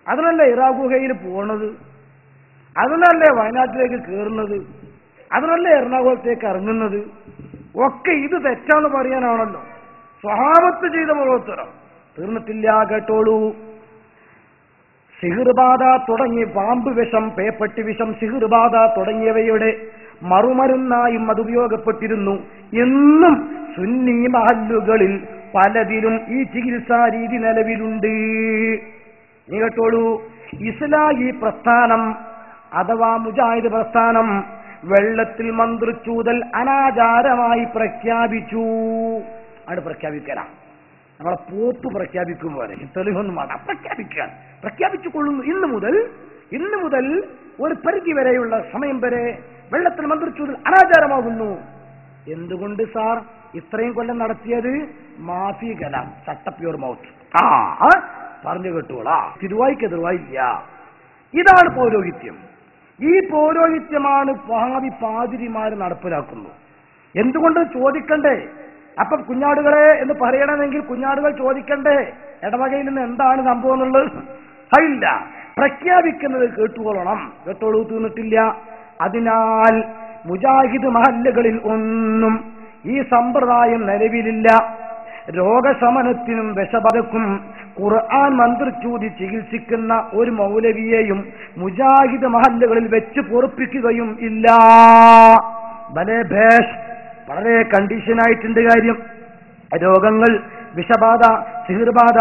അതിനല്ലേ ഇറാ ഗുഹയിൽ പോണത്, അതിനല്ലേ വയനാട്ടിലേക്ക് കയറുന്നത്, അതിനല്ലേ എറണാകുളത്തേക്ക് ഇറങ്ങുന്നത്. ഒക്കെ ഇത് തെറ്റാന്ന് പറയാനാണല്ലോ സ്വഹാബത്ത് ചെയ്ത പ്രവർത്തനം. തീർന്നിട്ടില്ല, കേട്ടോളൂ. സിഹിർബാധ തുടങ്ങി പാമ്പ് വിഷം, പേപ്പട്ടി വിഷം, സിഹിർബാധ തുടങ്ങിയവയുടെ മറുമരുന്നായും അത് ഉപയോഗപ്പെട്ടിരുന്നു. എന്നും സുന്നി മഹല്ലുകളിൽ പലതിലും ഈ ചികിത്സാ രീതി നിലവിലുണ്ട്. നീ കേട്ടോളൂ, ഇസ്ലാഹി പ്രസ്ഥാനം അഥവാ മുജാഹിദ് പ്രസ്ഥാനം വെള്ളത്തിൽ മന്ത്രിച്ചൂതൽ അനാചാരമായി പ്രഖ്യാപിച്ചു. അവിടെ പ്രഖ്യാപിക്കണം, നമ്മളെ പോപ്പ് പ്രഖ്യാപിക്കും പോലെ തെളിവൊന്നും വേണ്ട, പ്രഖ്യാപിക്കാൻ പ്രഖ്യാപിച്ചു കൊള്ളുന്നു. ഇന്ന് മുതൽ ഒരു പരിധി വരെയുള്ള സമയം വരെ വെള്ളത്തിൽ മന്ത്രിച്ചൂതൽ അനാചാരമാകുന്നു. എന്തുകൊണ്ട് സാർ ഇത്രയും കൊല്ലം നടത്തിയത്? മാഫി കലാം, ചട്ടപ്യൂർ മൗത്ത്. പറഞ്ഞു കേട്ടോളാ, തിരുവായിക്കെതിർവായില്ല. ഇതാണ് പൗരോഹിത്യം. ഈ പൗരോഹിത്യമാണ് ഭാവി പാതിരിമാര് നടപ്പിലാക്കുന്നത്. എന്തുകൊണ്ട് ചോദിക്കണ്ടേ? അപ്പം കുഞ്ഞാടുകളെ എന്ന് പറയണമെങ്കിൽ കുഞ്ഞാടുകൾ ചോദിക്കണ്ടേ ഇടവകയിൽ നിന്ന് എന്താണ് സംഭവം എന്നുള്ളത്? ഇല്ല, പ്രഖ്യാപിക്കുന്നത് കേട്ടുകൊള്ളണം. കേട്ടോളൂ, തീർന്നിട്ടില്ല. അതിനാൽ മുജാഹിദ് മഹല്ലുകളിൽ ഒന്നും ഈ സമ്പ്രദായം നിലവിലില്ല. രോഗശമനത്തിനും വിഷബാധക്കും ഖുർആൻ മന്ത്രിച്ചൂതി ചികിത്സിക്കുന്ന ഒരു മൗലവിയെയും മുജാഹിദ് മഹല്ലുകളിൽ വെച്ച് പൊറുപ്പിക്കുകയും ഇല്ല. ഭലേ ഭേഷ്, വളരെ കണ്ടീഷനായിട്ടുണ്ട് കാര്യം. രോഗങ്ങൾ, വിഷബാധ, സിഹിർബാധ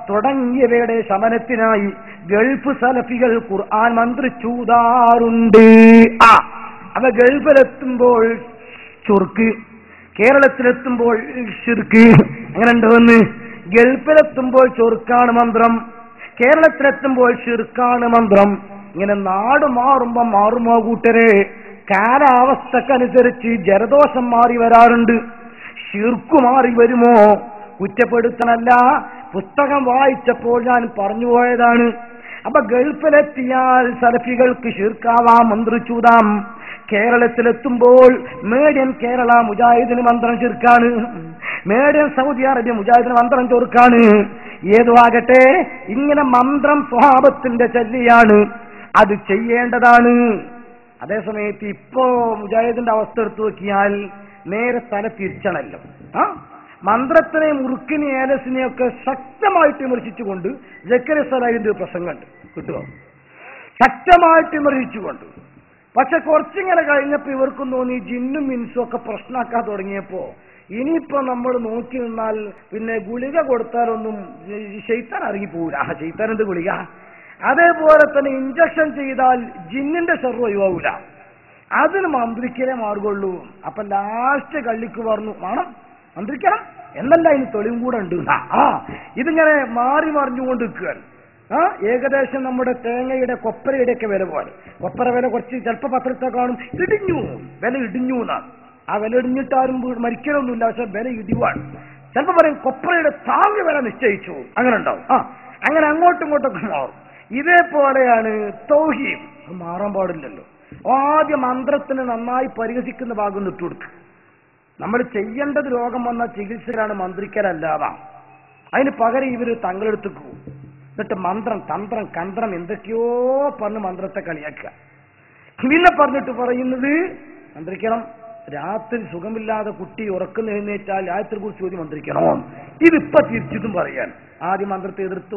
തുടങ്ങിയവയുടെ ശമനത്തിനായി ഗൾഫ് സലഫികൾ ഖുർആൻ മന്ത്രിച്ചൂതാറുണ്ട്. അവ ഗൾഫിലെത്തുമ്പോൾ ചുർക്ക്, കേരളത്തിലെത്തുമ്പോൾ ഷിർക്ക്. അങ്ങനെ ഉണ്ടോന്ന്? ഗൾഫിലെത്തുമ്പോൾ ചൊറുക്കാണ് മന്ത്രം, കേരളത്തിലെത്തുമ്പോൾ ഷിർക്കാണ് മന്ത്രം. ഇങ്ങനെ നാട് മാറുമ്പോ മാറുമോ കൂട്ടരെ? കാലാവസ്ഥക്കനുസരിച്ച് ജലദോഷം മാറി വരാറുണ്ട്. ഷിർക്ക് മാറി വരുമോ? കുറ്റപ്പെടുത്തണല്ല, പുസ്തകം വായിച്ചപ്പോൾ ഞാൻ പറഞ്ഞു പോയതാണ്. അപ്പൊ ഗൾഫിലെത്തിയാൽ സലഫികൾക്ക് ഷിർക്കാവാം, മന്ത്രിച്ചൂതാം. കേരളത്തിലെത്തുമ്പോൾ മേഡിയൻ കേരള മുജാഹിദിന് മന്ത്രം ഷിർക്കാണ്, മേഡിയൻ സൗദി അറേബ്യ മുജാഹിദിന് മന്ത്രം ചൊറുക്കാണ്. ഏതു ആകട്ടെ, ഇങ്ങനെ മന്ത്രം സ്വഹാബത്തിന്റെ ചൊല്ലിയാണ്, അത് ചെയ്യേണ്ടതാണ്. അതേസമയത്ത് ഇപ്പോ മുജാഹിദിന്റെ അവസ്ഥ എടുത്തു നോക്കിയാൽ നേരെ തല തിരിച്ചണല്ലോ. മന്ത്രത്തിനെ, മുറുക്കിനെ, ഏലസിനെയൊക്കെ ശക്തമായിട്ട് വിമർശിച്ചുകൊണ്ട് ജക്കറിയ സലാഹിന്റെ പ്രസംഗമുണ്ട്, കിട്ടുമോ? ശക്തമായിട്ട് വിമർശിച്ചുകൊണ്ട്. പക്ഷെ കുറച്ചിങ്ങനെ കഴിഞ്ഞപ്പോ ഇവർക്കും തോന്നി ജിന്നും മിൻസും ഒക്കെ പ്രശ്നമാക്കാൻ തുടങ്ങിയപ്പോ ഇനിയിപ്പോ നമ്മൾ നോക്കി നിന്നാൽ പിന്നെ ഗുളിക കൊടുത്താലൊന്നും ശൈത്താൻ ഇറങ്ങിപ്പോവില്ല. ശൈത്താൻ എന്ത് ഗുളിക? അതേപോലെ തന്നെ ഇഞ്ചക്ഷൻ ചെയ്താൽ ജിന്നിന്റെ ഷർറ് ഒഴിവാവൂല. അതിന് മന്ത്രിക്കലേ മാർഗുള്ളൂ. അപ്പൊ ലാസ്റ്റ് കള്ളിക്ക് പറഞ്ഞു വേണം മന്ത്രിക്കണം എന്നല്ല, അതിന് തെളിവും കൂടെ ഉണ്ട്. ഇതിങ്ങനെ മാറി മറിഞ്ഞുകൊണ്ട് നിൽക്കുകയാണ്. ഏകദേശം നമ്മുടെ തേങ്ങയുടെ കൊപ്പരയുടെ ഒക്കെ വില പോലെ. കൊപ്പര വില കുറച്ച് ചിലപ്പോൾ പത്രത്തെ കാണും ഇടിഞ്ഞു, വില ഇടിഞ്ഞു എന്നാണ്. ആ വില ഇടിഞ്ഞിട്ടാരും മരിക്കലൊന്നുമില്ല, പക്ഷെ വില ഇടിവാണ്. ചിലപ്പോൾ പറയും കൊപ്പരയുടെ താങ്ങ് വില നിശ്ചയിച്ചു, അങ്ങനെ ഉണ്ടാവും. അങ്ങനെ അങ്ങോട്ടും ഇങ്ങോട്ടൊക്കെ മാറും. ഇതേപോലെയാണ് തൗഹീദ്. അത് മാറാൻ പാടില്ലല്ലോ. ആദ്യം മന്ത്രത്തിന് നന്നായി പരിഹസിക്കുന്ന ഭാഗം ഇട്ടുകൊടുക്കുക. നമ്മൾ ചെയ്യേണ്ടത് രോഗം വന്ന ചികിത്സയിലാണ്, മന്ത്രിക്കലല്ലാതാ. അതിന് പകരം ഇവര് തങ്ങളെടുത്തേക്ക് പോകും. എന്നിട്ട് മന്ത്രം, തന്ത്രം, കന്ത്രം എന്തൊക്കെയോ പറഞ്ഞ് മന്ത്രത്തെ കളിയാക്കുക. പിന്നെ പറഞ്ഞിട്ട് പറയുന്നത് മന്ത്രിക്കണം. രാത്രി സുഖമില്ലാതെ കുട്ടി ഉറക്കുന്ന എഴുന്നേറ്റാൽ ആയത്തെ കുറിച്ച് ചോദ്യം മന്ത്രിക്കണോ? ഇതിപ്പോ തിരിച്ചിട്ടും പറയാൻ ആദ്യം മന്ത്രത്തെ എതിർത്തു